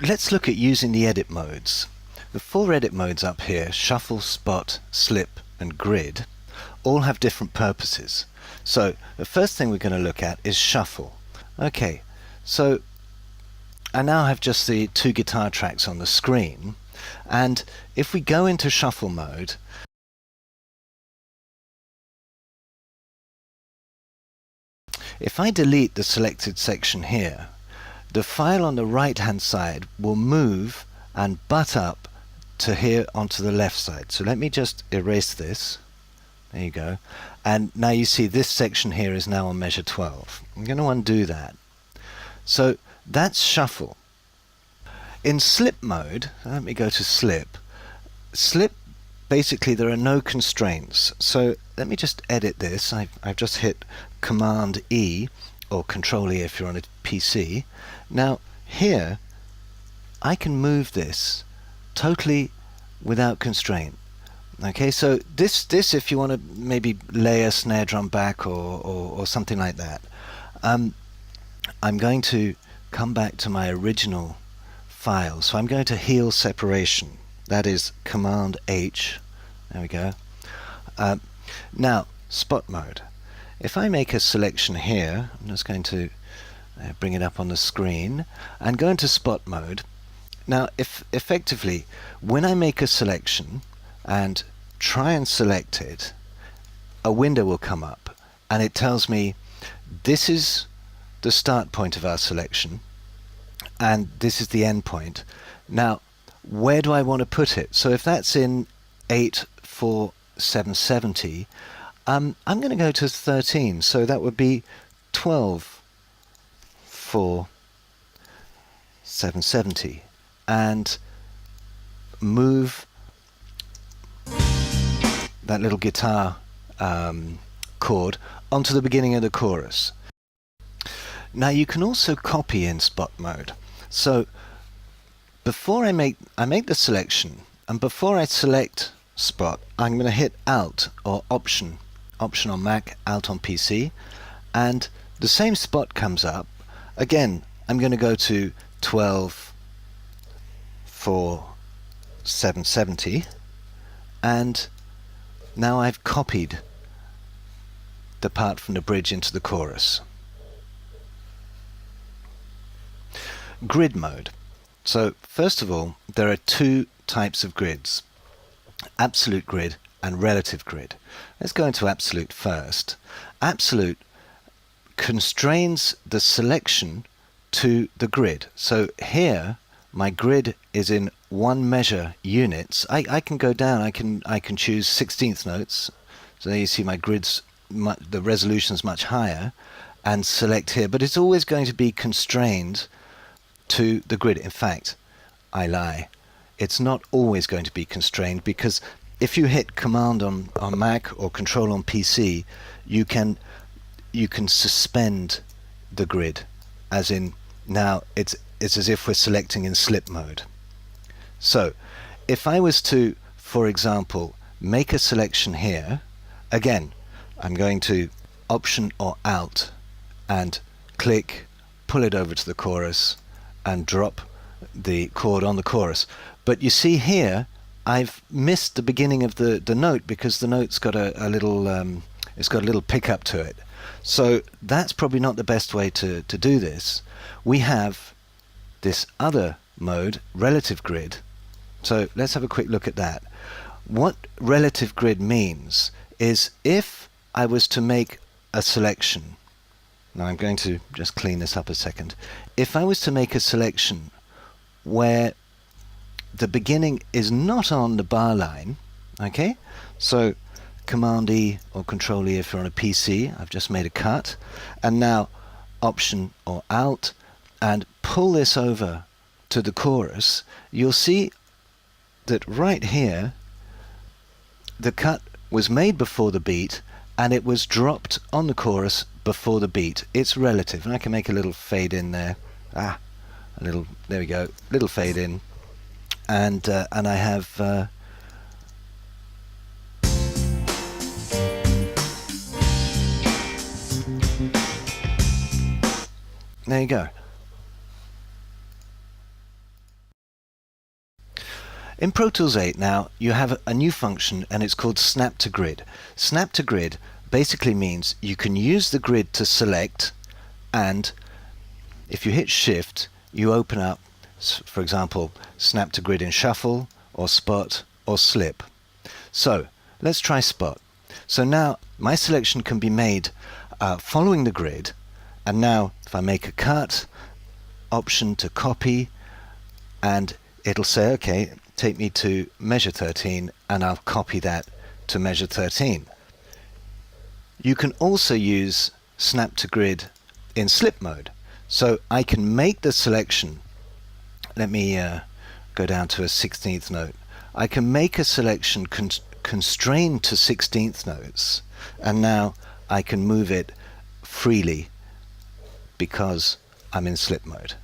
let's look at using the edit modes. The 4 edit modes up here, shuffle, spot, slip and grid, all have different purposes. So the first thing we're going to look at is shuffle. Okay, so I now have just the 2 guitar tracks on the screen, and if we go into shuffle mode, if I delete the selected section here, the file on the right hand side will move and butt up to here onto the left side. So let me just erase this. There you go. And now you see this section here is now on measure 12. I'm going to undo that. So that's shuffle. In slip mode, let me go to slip. Slip, basically there are no constraints. So let me just edit this. I've just hit Command E or Control E if you're on a PC. Now here I can move this totally without constraint. Okay, so this if you want to maybe lay a snare drum back or something like that. I'm going to come back to my original file. So I'm going to heal separation. That is Command H. There we go. Now spot mode. If I make a selection here, I'm just going to bring it up on the screen and go into spot mode. Now if effectively when I make a selection and try and select it, a window will come up and it tells me this is the start point of our selection and this is the end point. Now where do I want to put it? So if that's in 84770, I'm going to go to 13, so that would be 124770 and move that little guitar chord onto the beginning of the chorus. Now you can also copy in spot mode. So before I make the selection, and before I select spot, I'm going to hit Alt or Option on Mac, Alt on PC, and the same spot comes up. Again, I'm going to go to 124770, and now I've copied the part from the bridge into the chorus. Grid mode. So first of all, there are 2 types of grids, absolute grid and relative grid. Let's go into absolute first. Absolute constrains the selection to the grid. So here my grid is in 1 measure units. I can go down, I can choose 16th notes. So there you see my grids, the resolution is much higher, and select here, but it's always going to be constrained to the grid. In fact, I lie. It's not always going to be constrained, because if you hit Command on Mac or Control on PC, you can suspend the grid, as in now it's as if we're selecting in slip mode. So if I was to, for example, make a selection here, again I'm going to Option or Alt and click, pull it over to the chorus and drop the chord on the chorus. But you see here I've missed the beginning of the note, because the note's got a little it's got a little pickup to it. So that's probably not the best way to do this. We have this other mode, relative grid. So let's have a quick look at that. What relative grid means is if I was to make a selection, now I'm going to just clean this up a second. If I was to make a selection where the beginning is not on the bar line, okay, so Command E or Control E if you're on a PC, I've just made a cut, and now Option or Alt and pull this over to the chorus, you'll see that right here the cut was made before the beat and it was dropped on the chorus before the beat. It's relative, and I can make a little fade in there. A little, there we go, little fade in, and I have there you go. In Pro Tools 8 now you have a new function and it's called Snap to Grid. Snap to Grid basically means you can use the grid to select, and if you hit Shift you open up, for example, Snap to Grid in Shuffle or Spot or Slip. So let's try Spot. So now my selection can be made following the grid, and now if I make a cut, option to copy, and it'll say, okay, take me to measure 13, and I'll copy that to measure 13. You can also use Snap to Grid in slip mode. So I can make the selection. Let me go down to a 16th note. I can make a selection constrained to 16th notes, and now I can move it freely because I'm in slip mode.